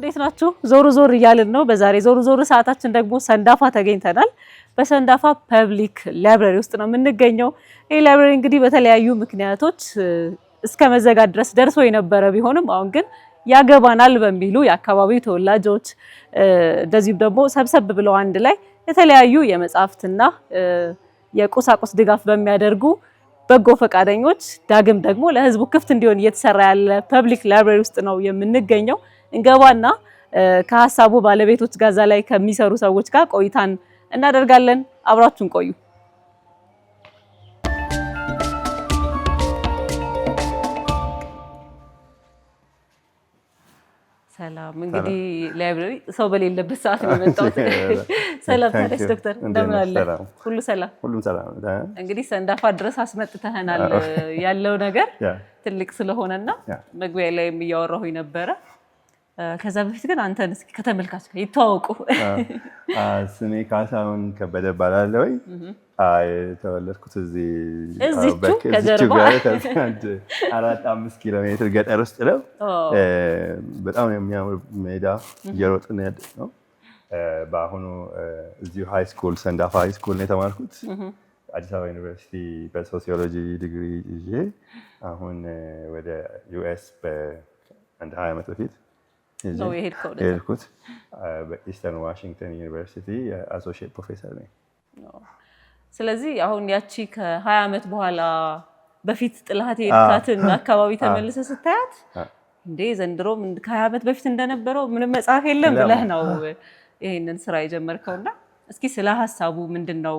እንዴት ናችሁ? ዞር ዞር እያልን ነው። በዛሬ ዞር ዞር ሰዓታችን ደግሞ ሰንዳፋ ተገኝተናል። በሰንዳፋ ፐብሊክ ላይብረሪ ውስጥ ነው የምንገኘው። ይህ ላይብረሪ እንግዲህ በተለያዩ ምክንያቶች እስከ መዘጋት ድረስ ደርሶ የነበረ ቢሆንም አሁን ግን ያገባናል በሚሉ የአካባቢው ተወላጆች እንደዚሁም ደግሞ ሰብሰብ ብለው አንድ ላይ የተለያዩ የመጽሐፍትና የቁሳቁስ ድጋፍ በሚያደርጉ በጎ ፈቃደኞች ዳግም ደግሞ ለህዝቡ ክፍት እንዲሆን እየተሰራ ያለ ፐብሊክ ላይብረሪ ውስጥ ነው የምንገኘው። እንገባና ከሀሳቡ ባለቤቶች ጋዛ ላይ ከሚሰሩ ሰዎች ጋር ቆይታን እናደርጋለን። አብራችሁን ቆዩ። ሰላም። እንግዲህ ላይብረሪ ሰው በሌለበት ሰዓት ነው የመጣሁት። ሰላም ታዲያስ ዶክተር እንደምን አለ? ሁሉ ሰላም? ሁሉም ሰላም። እንግዲህ ሰንዳፋ ድረስ አስመጥተህናል። ያለው ነገር ትልቅ ስለሆነና መግቢያ ላይ እያወራሁኝ ነበረ። ከዛ በፊት ግን አንተን እስኪ ከተመልካች ጋር ይተዋወቁ። ስሜ ካሳሁን ከበደ እባላለሁ። የተወለድኩት እዚሁ ከጀርባ 4-5 ኪሎ ሜትር ገጠር ውስጥ ነው። በጣም የሚያምር ሜዳ እየሮጥን ያደግነው። በአሁኑ እዚሁ ሃይ ስኩል ሰንዳፋ ሃይ ስኩል ነው የተማርኩት። አዲስ አበባ ዩኒቨርሲቲ በሶሲዮሎጂ ዲግሪ ይዤ አሁን ወደ ዩኤስ በአንድ 20 ዓመት በፊት የሄድኩት በኢስተርን ዋሽንግተን ዩኒቨርሲቲ አሶሺየት ፕሮፌሰር ነኝ። ስለዚህ አሁን ያቺ ከ20 ዓመት በኋላ በፊት ጥላት የሄድካትን አካባቢ ተመልሰ ስታያት እንዴ ዘንድሮም ከ20 ዓመት በፊት እንደነበረው ምንም መጽሐፍ የለም ብለህ ነው ይሄንን ስራ የጀመርከውና እስኪ ስለ ሐሳቡ ምንድነው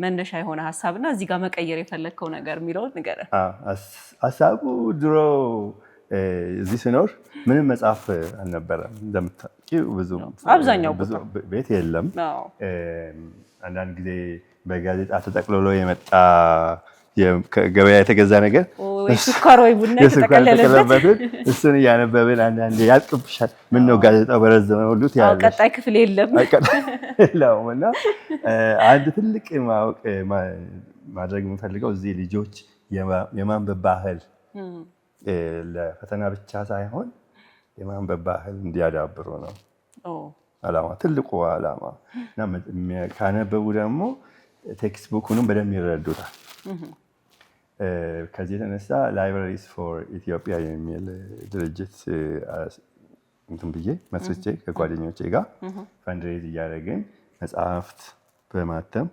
መነሻ የሆነ ሐሳብና እዚህ ጋር መቀየር የፈለከው ነገር የሚለው ንገረን። ሐሳቡ ድሮ እዚህ ስኖር ምንም መጽሐፍ አልነበረም። እንደምታውቂው አብዛኛው ቤት የለም። አንዳንድ ጊዜ በጋዜጣ ተጠቅልሎ የመጣ ገበያ የተገዛ ነገር ወይ ስኳር ወይ ቡና የተጠቀለለበት እሱን እያነበብን አንዳንዴ ያልቅብሻል። ምን ነው ጋዜጣው በረዘመ ሁሉ ያለሽ ቀጣይ ክፍል የለም እና አንድ ትልቅ ማድረግ የምፈልገው እዚህ ልጆች የማንበብ ባህል ለፈተና ብቻ ሳይሆን የማንበብ ባህል እንዲያዳብሩ ነው ዓላማ፣ ትልቁ ዓላማ። እና ካነበቡ ደግሞ ቴክስት ቡኩንም በደንብ ይረዱታል። ከዚህ የተነሳ ላይብራሪስ ፎር ኢትዮጵያ የሚል ድርጅት እንትን ብዬ መስርቼ ከጓደኞቼ ጋር ፈንድሬዝ እያደረግን መጽሐፍት በማተም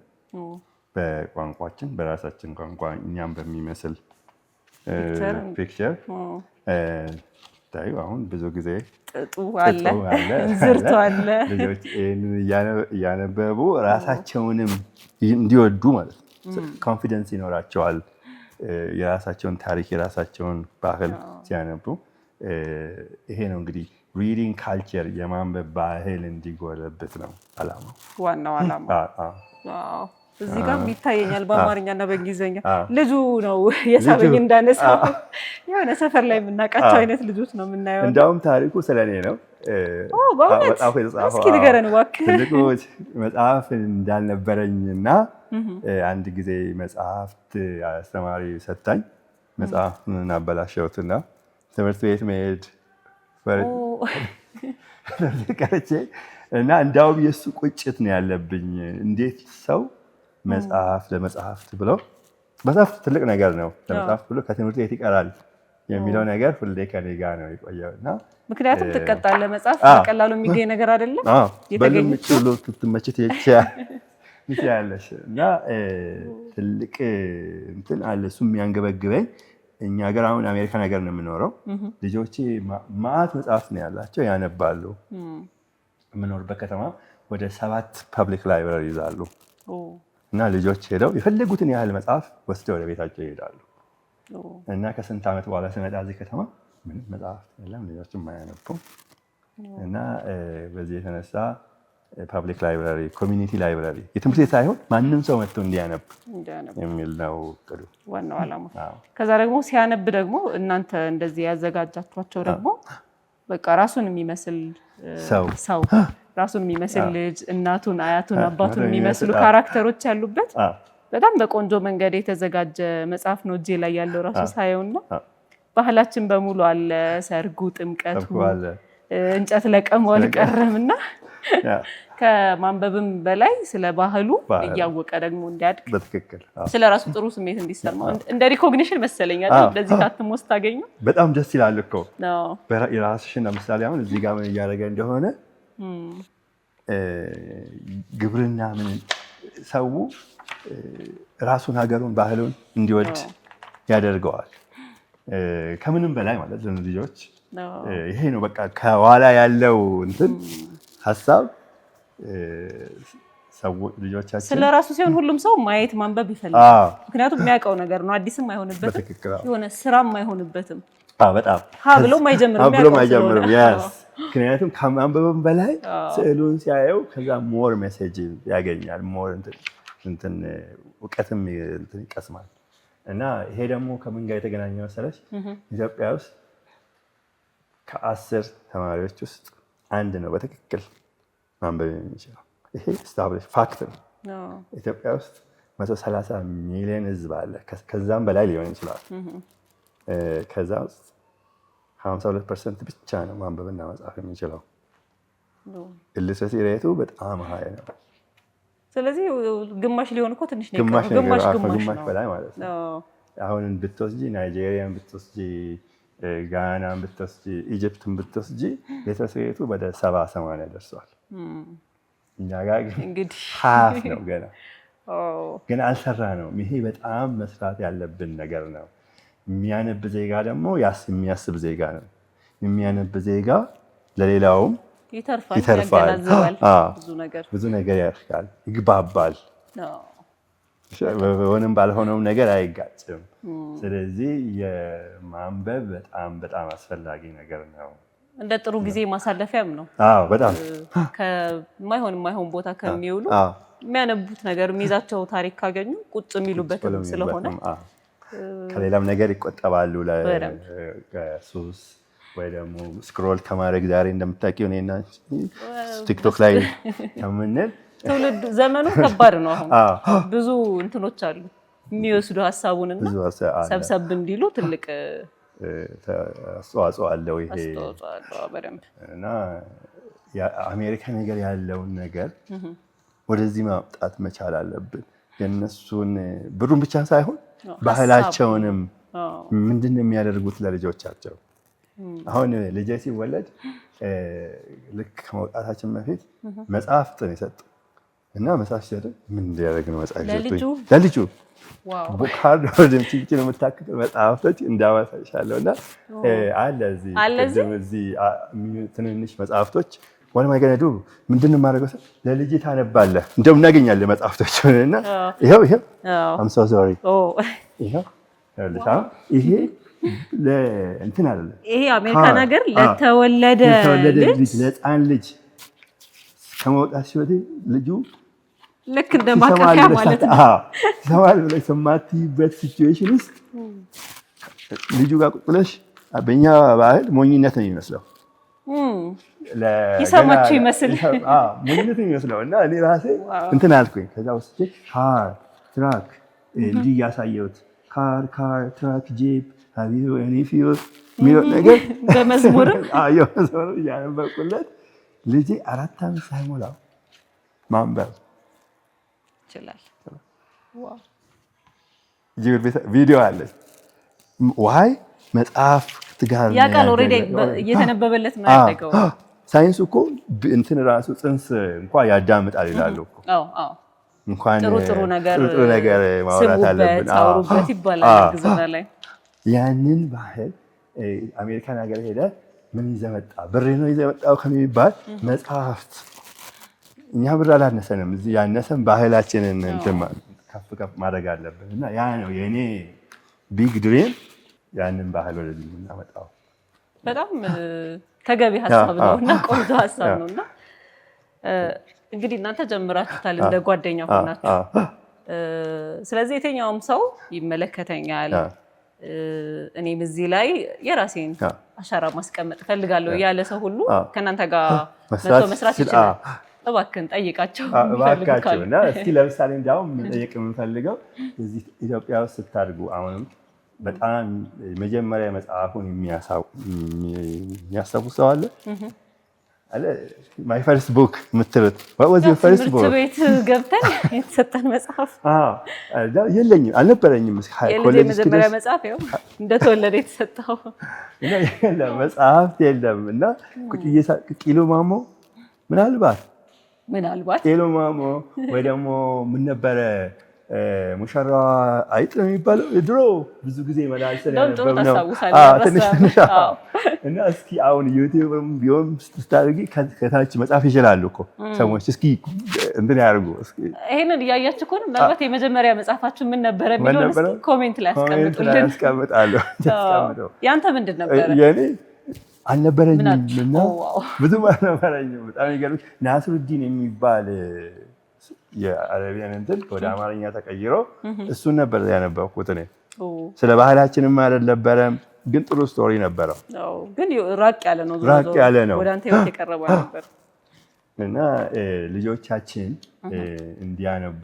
በቋንቋችን በራሳችን ቋንቋ እኛም በሚመስል ፒክቸር ታዩ። አሁን ብዙ ጊዜ ጥጡ አለ እንዝርቱ አለ። ልጆች እያነበቡ ራሳቸውንም እንዲወዱ ማለት ነው፣ ኮንፊደንስ ይኖራቸዋል። የራሳቸውን ታሪክ የራሳቸውን ባህል ሲያነቡ ይሄ ነው እንግዲህ ሪዲንግ ካልቸር የማንበብ ባህል እንዲጎለብት ነው ዓላማው፣ ዋናው ዓላማ። እዚህ ጋር ይታየኛል በአማርኛና በእንግሊዝኛ ልጁ ነው የሳበኝ እንዳነሳው የሆነ ሰፈር ላይ የምናውቃቸው አይነት ልጆች ነው የምናየው። እንደውም ታሪኩ ስለኔ ነው። መጽሐፉ የተጻፈው እስኪ ንገረን እባክህ። ትልቁ መጽሐፍ እንዳልነበረኝና አንድ ጊዜ መጽሐፍት አስተማሪ ሰጣኝ። መጽሐፍን አበላሸሁትና ትምህርት ቤት መሄድ ቀርቼ እና እንዳውም የእሱ ቁጭት ነው ያለብኝ። እንዴት ሰው መጽሐፍ ለመጽሐፍት ብሎ መጽሐፍ ትልቅ ነገር ነው ለመጽሐፍ ብሎ ከትምህርት ቤት ይቀራል የሚለው ነገር ሁሌ ከኔ ጋር ነው የቆየው። እና ምክንያቱም ትቀጣለህ። መጽሐፍ በቀላሉ የሚገኝ ነገር አይደለም። በልምጭ ብሎ ትመችት ይችላልሽ እና ትልቅ እንትን አለ እሱ የሚያንገበግበኝ። እኛ ሀገር አሁን አሜሪካ ነገር ነው የምኖረው። ልጆቼ ማዕት መጽሐፍ ነው ያላቸው፣ ያነባሉ። የምኖርበት ከተማ ወደ 7 ፐብሊክ ላይብረሪ ይዛሉ እና ልጆች ሄደው የፈለጉትን ያህል መጽሐፍ ወስደው ወደ ቤታቸው ይሄዳሉ። እና ከስንት ዓመት በኋላ ስመጣ እዚህ ከተማ ምንም መጽሐፍ የለም፣ ልጆችም አያነቡም። እና በዚህ የተነሳ ፐብሊክ ላይብረሪ ኮሚኒቲ ላይብረሪ የትምህርት ቤት ሳይሆን ማንም ሰው መጥቶ እንዲያነብ የሚል ነው እቅዱ፣ ዋናው ዓላማ። ከዛ ደግሞ ሲያነብ ደግሞ እናንተ እንደዚህ ያዘጋጃችኋቸው ደግሞ በቃ ራሱን የሚመስል ሰው ራሱን የሚመስል ልጅ እናቱን፣ አያቱን፣ አባቱን የሚመስሉ ካራክተሮች ያሉበት በጣም በቆንጆ መንገድ የተዘጋጀ መጽሐፍ ነው እጄ ላይ ያለው ራሱ ሳየውና ባህላችን በሙሉ አለ። ሰርጉ፣ ጥምቀቱ፣ እንጨት ለቀመው አልቀረምና ከማንበብም በላይ ስለ ባህሉ እያወቀ ደግሞ እንዲያድግ በትክክል ስለ ራሱ ጥሩ ስሜት እንዲሰማው እንደ ሪኮግኒሽን መሰለኝ አይደል እንደዚህ ታትሞ ስታገኙ በጣም ደስ ይላል እኮ የራስሽን ለምሳሌ አሁን እዚህ ጋር ምን እያደረገ እንደሆነ ግብርና ምን ሰው ራሱን ሀገሩን ባህሉን እንዲወድ ያደርገዋል ከምንም በላይ ማለት ነው ልጆች ይሄ ነው በቃ ከኋላ ያለው እንትን ሐሳብ ሰው ልጆቻችን ስለራሱ ሲሆን ሁሉም ሰው ማየት ማንበብ ይፈልጋል ምክንያቱም የሚያውቀው ነገር ነው አዲስም አይሆንበትም የሆነ ስራም አይሆንበትም በጣም ብሎም አይጀምርም ምክንያቱም ከማንበብም በላይ ስዕሉን ሲያየው ከዛ ሞር ሜሴጅ ያገኛል ሞር እንትን እውቀትም እንትን ይቀስማል እና ይሄ ደግሞ ከምን ጋር የተገናኘ መሰለሽ ኢትዮጵያ ውስጥ ከ10 ተማሪዎች ውስጥ አንድ ነው በትክክል ማንበብ የሚችለው ይሄ ስታብሊሽ ፋክት ነው ኢትዮጵያ ውስጥ 130 ሚሊዮን ህዝብ አለ ከዛም በላይ ሊሆን ይችላል ከዛ ውስጥ 52% ብቻ ነው ማንበብና መጻፍ የሚችለው ኢሊትሬሲ ሬቱ በጣም ሃይ ነው ስለዚህ ግማሽ ሊሆን እኮ ትንሽ ነው ግማሽ በላይ ማለት ነው አሁን ብትወስጂ ናይጄሪያን ብትወስጂ ጋናን ብትወስጂ ኢጂፕትን ብትወስጂ ኢሊትሬሲ ሬቱ ወደ 70-80 ደርሷል እኛ ጋር እንግዲህ half ነው ገና ግን አልሰራ ነው ይሄ በጣም መስራት ያለብን ነገር ነው የሚያነብ ዜጋ ደግሞ የሚያስብ ዜጋ ነው የሚያነብ ዜጋ ለሌላውም ይተርፋል ብዙ ነገር ያርካል ይግባባል በሆነም ባልሆነም ነገር አይጋጭም ስለዚህ የማንበብ በጣም አስፈላጊ ነገር ነው እንደ ጥሩ ጊዜ ማሳለፊያም ነው በጣም ከማይሆን ቦታ ከሚውሉ የሚያነቡት ነገር የሚይዛቸው ታሪክ ካገኙ ቁጭ የሚሉበትም ስለሆነ ከሌላም ነገር ይቆጠባሉ ለሱስ ወይ ደግሞ ስክሮል ከማድረግ ዛሬ እንደምታውቂው እኔና ቲክቶክ ላይ ከምንል ትውልድ ዘመኑ ከባድ ነው አሁን ብዙ እንትኖች አሉ የሚወስዱ ሐሳቡንና ሰብሰብ እንዲሉ ትልቅ አስተዋጽኦ አለው ይሄ በደንብ እና የአሜሪካ ነገር ያለውን ነገር ወደዚህ ማምጣት መቻል አለብን የነሱን ብሩን ብቻ ሳይሆን ባህላቸውንም ምንድነው የሚያደርጉት ለልጆቻቸው አሁን ልጄ ሲወለድ ልክ ከመውጣታችን በፊት መጽሐፍ ጥን ይሰጥ እና መጽሐፍ ሲሰጥ ምን እንዲያደርግ ነው መጽሐፍ ይሰጥ ለልጁ ቡካርድ ወደም ትንሽ ነው የምታክል መጽሐፍቶች እንዳዋሳሻለሁና አለ እዚህ ትንንሽ መጽሐፍቶች what am I going to do ምንድነው ማድረግ ለልጅ ታነባለህ እንደምናገኛለን መጽሐፍቶችና ይሄው I'm so sorry ይሄው ይሄ ለእንትን አይደለም ይሄ አሜሪካን ሀገር ለተወለደ ልጅ ለህፃን ልጅ ከመውጣት ሲወጣ ልጁ ልክ እንደማከካ ማለት ነው ሰዋል ብለሽ ሰማቲበት ሲቹዌሽን ውስጥ ልጁ ጋር ቁጥለሽ በእኛ ባህል ሞኝነት ነው የሚመስለው ይሰማችሁ ይመስል ሞኝነት ነው የሚመስለው እና እኔ ራሴ እንትን አልኩኝ ከዛ ውስጥ ትራክ እንዲህ ያሳየሁት ካር ትራክ ጂፕ አቢው ኤኒፊዮ ሚለው ነገር በመዝሙርም መዝሙር ያነበብኩለት ልጄ 4 ዓመት ሳይሞላው ማንበብ ይችላል ቪዲዮ አለ ዋይ መጽሐፍ ትጋር ያቃል ኦሬዲ እየተነበበለት ነው ያደገው ሳይንስ እኮ እንትን ራሱ ጽንስ እንኳን ያዳምጣል ይላሉ እኮ እንኳን ጥሩ ነገር ማውራት አለብን አውሩበት ይባላል ግዝና ላይ ያንን ባህል አሜሪካን ሀገር ሄደ ምን ይዘመጣ ብር ነው ይዘመጣው ከሚባል መጽሐፍት እኛ ብር አላነሰንም እዚህ ያነሰን ባህላችንን እንትን ከፍ ማድረግ አለብን እና ያ ነው የኔ ቢግ ድሪም ያንን ባህል ወደዚህ እናመጣው በጣም ተገቢ ሐሳብ ነውና ቆንጆ ሐሳብ ነውና እንግዲህ እናንተ ጀምራችሁታል እንደ ጓደኛ ሆናችሁ ስለዚህ የትኛውም ሰው ይመለከተኛል እኔም እዚህ ላይ የራሴን አሻራ ማስቀመጥ ፈልጋለሁ ያለ ሰው ሁሉ ከናንተ ጋር መስራት ይችላል እባክህን ጠይቃቸው እባካቸውና እስኪ ለምሳሌ እንዳውም ጠይቅ የምንፈልገው እዚህ ኢትዮጵያ ውስጥ ስታድጉ አሁንም በጣም መጀመሪያ መጽሐፉን የሚያስታውስ ሰው አለ? ማይ ፈርስት ቡክ የምትሉት ትምህርት ቤት ገብተን የተሰጠን መጽሐፍ የለኝም፣ አልነበረኝም። የመጀመሪያ መጽሐፍ ያው እንደተወለደ የተሰጠው መጽሐፍት የለም እና ቂሎ ማሞ ምናልባት ቂሎ ማሞ ወይ ደግሞ ምን ነበረ ሙሽራዋ አይጥ ነው የሚባለው ድሮ ብዙ ጊዜ መላልሰን ያነበብ ነው። እና እስኪ አሁን ዩቲዩብም ቢሆን ስታደርጊ ከታች መጻፍ ይችላሉ እኮ ሰዎች። እስኪ እንትን ያድርጉ። ይሄንን እያያችሁ ከሆነ ምናልባት የመጀመሪያ መጽሐፋችሁ ምን ነበረ የሚለውን ኮሜንት ላይ ያስቀምጣለሁ። ያንተ ምንድን ነበረ? የኔ አልነበረኝም እና ብዙም አልነበረኝም። በጣም ይገርምሽ ናስሩዲን የሚባል የአረቢያን እንትን ወደ አማርኛ ተቀይሮ እሱን ነበር ያነበብኩት እኔ። ስለ ባህላችንም አልነበረም ግን ጥሩ ስቶሪ ነበረው። ግን ራቅ ያለ ነው፣ ራቅ ያለ ነው ወደ አንተ ህይወት የቀረበ ነበር እና ልጆቻችን እንዲያነቡ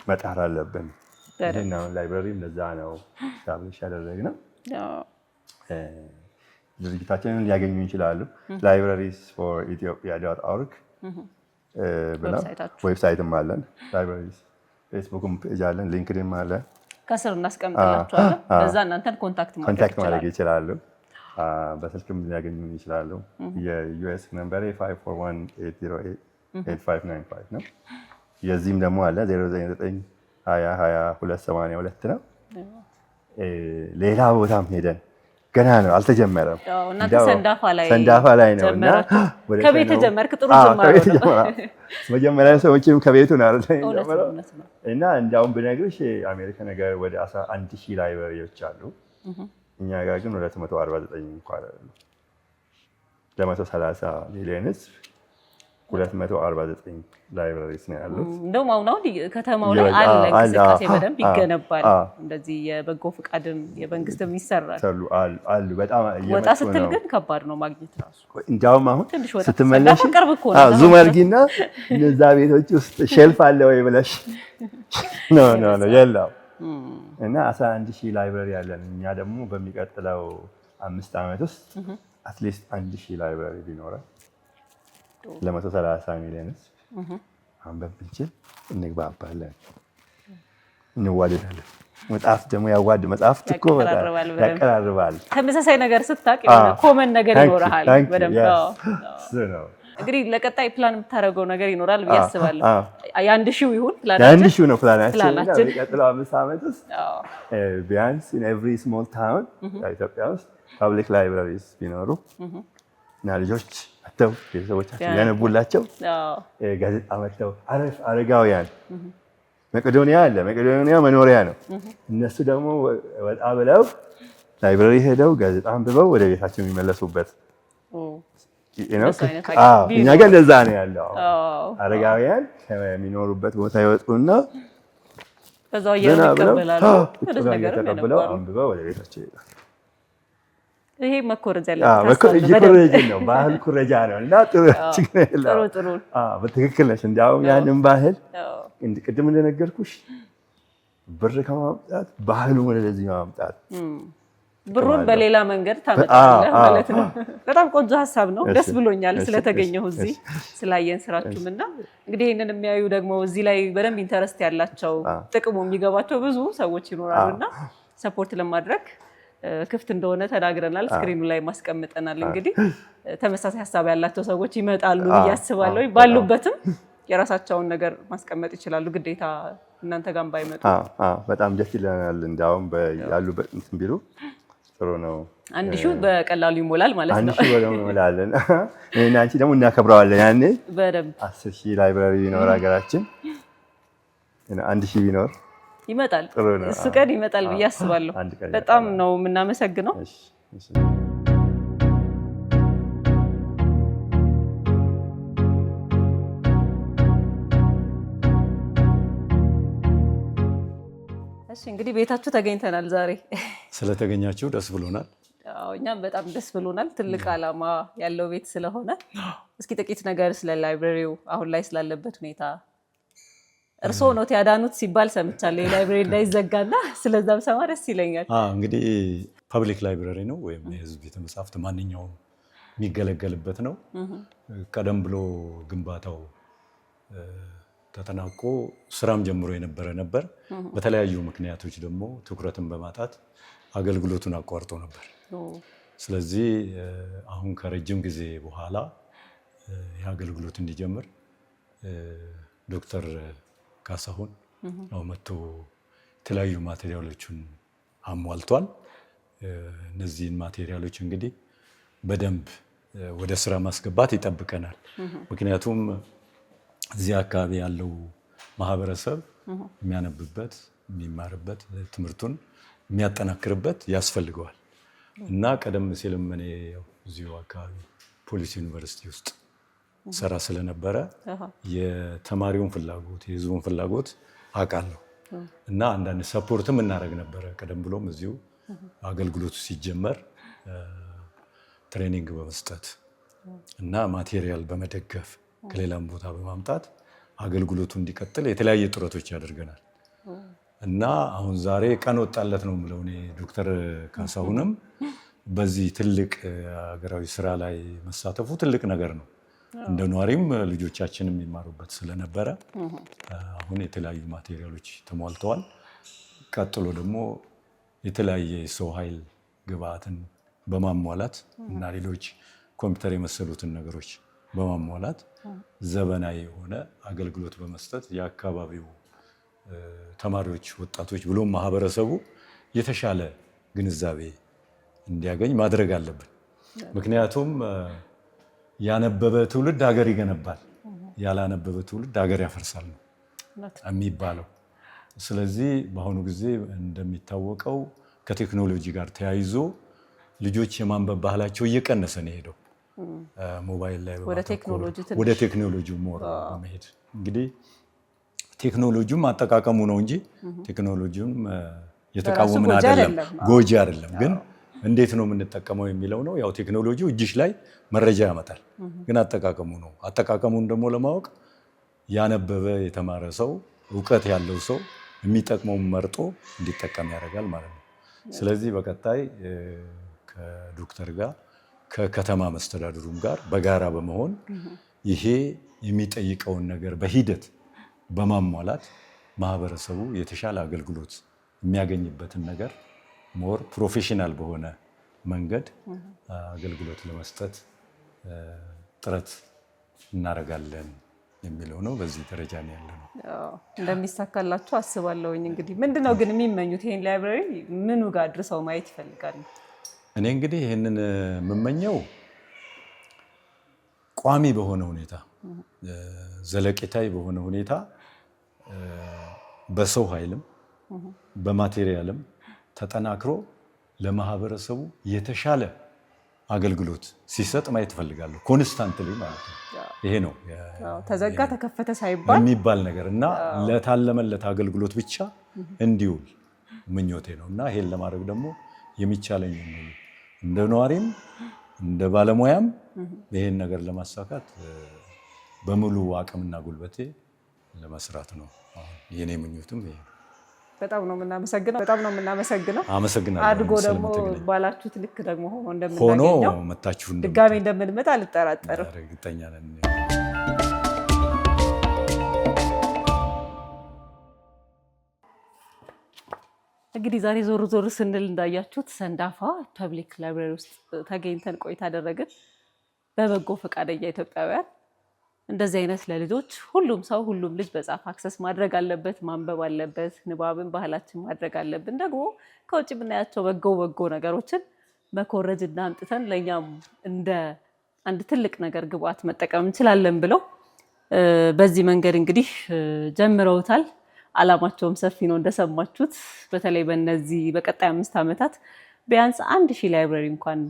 መጣር አለብን። ይሄን ላይብረሪም ለዛ ነው ታብልሽ ያደረግነው። ድርጅታችንን ሊያገኙ ይችላሉ። librariesforethiopia.org ዌብሳይትም አለን። ላይብራሪስ ፌስቡክም ፔጅ አለን፣ ሊንክድን አለን። ከስር እናስቀምጥላችኋለን። በዛ እናንተን ኮንታክት ማድረግ ይችላሉ። በስልክም ሊያገኙ ይችላሉ። የዩኤስ ነምበሬ 541-808-8595 ነው። የዚህም ደግሞ አለ 099202282 ነው። ሌላ ቦታም ሄደን ገና ነው፣ አልተጀመረም። እናንተ ሰንዳፋ ላይ ነው እና ከቤት ጀመርክ። ጥሩ ጀመረ። መጀመሪያ ሰዎችም ከቤቱ ነው ጀመረው እና እንዲያውም ብነግርሽ አሜሪካ ነገር ወደ 11,000 ላይብረሪዎች አሉ። እኛ ጋር ግን 249 እንኳን አይደለም። ለ130 ሚሊዮን ህዝብ 249 ላይብረሪስ ነው ያሉት። እንደውም አሁን ከተማው ላይ አለ እንቅስቃሴ በደንብ ይገነባል። እንደዚህ የበጎ ፍቃድም የመንግስትም ይሰራል አሉ። በጣም ወጣ ስትል ግን ከባድ ነው ማግኘት ራሱ። እንዲያውም አሁን ስትመለሽ ዙም አድርጊና እነዛ ቤቶች ውስጥ ሼልፍ አለ ወይ ብለሽ ነው የለም። እና 11,000 ላይብረሪ አለን። እኛ ደግሞ በሚቀጥለው 5 ዓመት ውስጥ አትሊስት 1,000 ላይብረሪ ቢኖረን ለ130 ሚሊዮን አንበብ ብንችል እንግባባለን፣ እንዋደዳለን። መጽሐፍ ደግሞ መጽሐፍት እኮ ያቀራርባል። ተመሳሳይ ነገር ስታውቅ ኮመን ነገር ይኖርሃል በደንብ። እንግዲህ ለቀጣይ ፕላን የምታደርገው ነገር ይኖራል ብዬ አስባለሁ። የ1,000 ይሁን ፕላናችን ነው። የሚቀጥለው 5 ዓመት ውስጥ ቢያንስ in every small town ኢትዮጵያ ውስጥ ፐብሊክ ላይብራሪስ ቢኖሩ እና ልጆች መጥተው ቤተሰቦቻቸው ያነቡላቸው፣ ጋዜጣ መጥተው አረጋውያን መቄዶንያ አለ፣ መቄዶንያ መኖሪያ ነው። እነሱ ደግሞ ወጣ ብለው ላይብራሪ ሄደው ጋዜጣ አንብበው ወደ ቤታቸው የሚመለሱበት እኛ ጋር እንደዛ ነው ያለው። አረጋውያን ከሚኖሩበት ቦታ ይወጡና በዛው እየተቀበላሉ ተቀብለው አንብበው ወደ ቤታቸው ይሄዳሉ። ይሄ መኮረጃ ነው፣ ባህል ኩረጃ ነው እና ጥሩ በትክክል ነሽ። እንዲያውም ያንን ባህል ቅድም እንደነገርኩሽ ብር ከማምጣት ባህሉ ወደዚህ ማምጣት፣ ብሩን በሌላ መንገድ ታመጣለህ ማለት ነው። በጣም ቆንጆ ሀሳብ ነው። ደስ ብሎኛል ስለተገኘሁ እዚህ ስላየን ስራችሁም። እና እንግዲህ ይህንን የሚያዩ ደግሞ እዚህ ላይ በደንብ ኢንተረስት ያላቸው ጥቅሙ የሚገባቸው ብዙ ሰዎች ይኖራሉ እና ሰፖርት ለማድረግ ክፍት እንደሆነ ተናግረናል። ስክሪኑ ላይ ማስቀምጠናል። እንግዲህ ተመሳሳይ ሀሳብ ያላቸው ሰዎች ይመጣሉ ብዬ አስባለሁ። ባሉበትም የራሳቸውን ነገር ማስቀመጥ ይችላሉ። ግዴታ እናንተ ጋር ባይመጡ በጣም ደስ ይለናል። እንዲያውም ያሉበት እንትን ቢሉ ጥሩ ነው። 1,000 በቀላሉ ይሞላል ማለት ነው። 1,000 በደምብ እንሞላለን። እኔና አንቺ ደግሞ እናከብረዋለን። ያኔ በደምብ 10,000 ላይብራሪ ቢኖር ሀገራችን 1,000 ቢኖር ይመጣል። እሱ ቀን ይመጣል ብዬ አስባለሁ። በጣም ነው የምናመሰግነው። እሺ እንግዲህ ቤታችሁ ተገኝተናል ዛሬ። ስለተገኛችሁ ደስ ብሎናል። እኛም በጣም ደስ ብሎናል። ትልቅ ዓላማ ያለው ቤት ስለሆነ እስኪ ጥቂት ነገር ስለ ላይብረሪው አሁን ላይ ስላለበት ሁኔታ እርስዎ ነው ያዳኑት ሲባል ሰምቻለሁ። የላይብረሪ እንዳይዘጋና ስለዛም ሰማ ደስ ይለኛል። እንግዲህ ፐብሊክ ላይብረሪ ነው ወይም የህዝብ ቤተ መጻሕፍት ማንኛውም የሚገለገልበት ነው። ቀደም ብሎ ግንባታው ተጠናቆ ስራም ጀምሮ የነበረ ነበር። በተለያዩ ምክንያቶች ደግሞ ትኩረትን በማጣት አገልግሎቱን አቋርጦ ነበር። ስለዚህ አሁን ከረጅም ጊዜ በኋላ ይህ አገልግሎት እንዲጀምር ዶክተር ካሳሁን መጥቶ የተለያዩ ማቴሪያሎችን አሟልቷል። እነዚህን ማቴሪያሎች እንግዲህ በደንብ ወደ ስራ ማስገባት ይጠብቀናል። ምክንያቱም እዚህ አካባቢ ያለው ማህበረሰብ የሚያነብበት፣ የሚማርበት፣ ትምህርቱን የሚያጠናክርበት ያስፈልገዋል እና ቀደም ሲልም እኔ እዚሁ አካባቢ ፖሊስ ዩኒቨርሲቲ ውስጥ ሰራ ስለነበረ የተማሪውን ፍላጎት የህዝቡን ፍላጎት አውቃለሁ እና አንዳንድ ሰፖርትም እናደርግ ነበረ። ቀደም ብሎም እዚሁ አገልግሎቱ ሲጀመር ትሬኒንግ በመስጠት እና ማቴሪያል በመደገፍ ከሌላም ቦታ በማምጣት አገልግሎቱ እንዲቀጥል የተለያየ ጥረቶች ያደርገናል እና አሁን ዛሬ ቀን ወጣለት ነው የምለው እኔ ዶክተር ካሳሁንም በዚህ ትልቅ ሀገራዊ ስራ ላይ መሳተፉ ትልቅ ነገር ነው። እንደ ኗሪም ልጆቻችን የሚማሩበት ስለነበረ አሁን የተለያዩ ማቴሪያሎች ተሟልተዋል። ቀጥሎ ደግሞ የተለያየ የሰው ኃይል ግብአትን በማሟላት እና ሌሎች ኮምፒውተር የመሰሉትን ነገሮች በማሟላት ዘመናዊ የሆነ አገልግሎት በመስጠት የአካባቢው ተማሪዎች፣ ወጣቶች ብሎም ማህበረሰቡ የተሻለ ግንዛቤ እንዲያገኝ ማድረግ አለብን። ምክንያቱም ያነበበ ትውልድ ሀገር ይገነባል፣ ያላነበበ ትውልድ ሀገር ያፈርሳል ነው የሚባለው። ስለዚህ በአሁኑ ጊዜ እንደሚታወቀው ከቴክኖሎጂ ጋር ተያይዞ ልጆች የማንበብ ባህላቸው እየቀነሰ ነው ሄደው ሞባይል ላይ ወደ ቴክኖሎጂው ሞር በመሄድ እንግዲህ ቴክኖሎጂውም አጠቃቀሙ ነው እንጂ ቴክኖሎጂውም የተቃወምን አይደለም፣ ጎጂ አይደለም። ግን እንዴት ነው የምንጠቀመው የሚለው ነው። ያው ቴክኖሎጂው እጅሽ ላይ መረጃ ያመጣል፣ ግን አጠቃቀሙ ነው። አጠቃቀሙን ደግሞ ለማወቅ ያነበበ የተማረ ሰው፣ እውቀት ያለው ሰው የሚጠቅመውን መርጦ እንዲጠቀም ያደርጋል ማለት ነው። ስለዚህ በቀጣይ ከዶክተር ጋር ከከተማ መስተዳድሩም ጋር በጋራ በመሆን ይሄ የሚጠይቀውን ነገር በሂደት በማሟላት ማህበረሰቡ የተሻለ አገልግሎት የሚያገኝበትን ነገር ሞር ፕሮፌሽናል በሆነ መንገድ አገልግሎት ለመስጠት ጥረት እናደርጋለን የሚለው ነው። በዚህ ደረጃ ነው ያለነው። እንደሚሳካላችሁ አስባለሁኝ። እንግዲህ ምንድነው ግን የሚመኙት ይሄን ላይብረሪ ምኑ ጋር አድርሰው ማየት ይፈልጋሉ? እኔ እንግዲህ ይህንን የምመኘው ቋሚ በሆነ ሁኔታ ዘለቄታዊ በሆነ ሁኔታ በሰው ኃይልም በማቴሪያልም ተጠናክሮ ለማህበረሰቡ የተሻለ አገልግሎት ሲሰጥ ማየት እፈልጋለሁ። ኮንስታንትሊ ማለት ነው። ይሄ ነው ተዘጋ ተከፈተ ሳይባል የሚባል ነገር እና ለታለመለት አገልግሎት ብቻ እንዲውል ምኞቴ ነው እና ይሄን ለማድረግ ደግሞ የሚቻለኝ እንደ ነዋሪም እንደ ባለሙያም ይሄን ነገር ለማሳካት በሙሉ አቅምና ጉልበቴ ለመስራት ነው የኔ ምኞትም ይሄ ነው። በጣም ነው የምናመሰግነው። አመሰግናለሁ። አድጎ ደግሞ ባላችሁት ልክ ደግሞ ሆኖ እንደምናገኘው መታችሁ ድጋሜ እንደምንመጣ አልጠራጠርም። እርግጠኛ ነኝ። እንግዲህ ዛሬ ዞር ዞር ስንል እንዳያችሁት ሰንዳፋ ፐብሊክ ላይብረሪ ውስጥ ተገኝተን ቆይታ አደረግን። በበጎ ፈቃደኛ ኢትዮጵያውያን እንደዚህ አይነት ለልጆች ሁሉም ሰው ሁሉም ልጅ በጻፍ አክሰስ ማድረግ አለበት፣ ማንበብ አለበት፣ ንባብን ባህላችን ማድረግ አለብን። ደግሞ ከውጭ የምናያቸው በጎ ነገሮችን መኮረጅ እና አምጥተን ለእኛም እንደ አንድ ትልቅ ነገር ግብአት መጠቀም እንችላለን ብለው በዚህ መንገድ እንግዲህ ጀምረውታል። አላማቸውም ሰፊ ነው እንደሰማችሁት። በተለይ በእነዚህ በቀጣይ 5 ዓመታት ቢያንስ 1000 ላይብረሪ እንኳን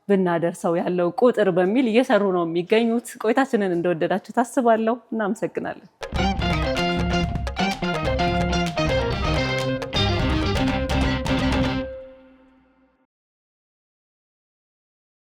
ብናደርሰው ያለው ቁጥር በሚል እየሰሩ ነው የሚገኙት። ቆይታችንን እንደወደዳችሁ ታስባለሁ። እናመሰግናለን።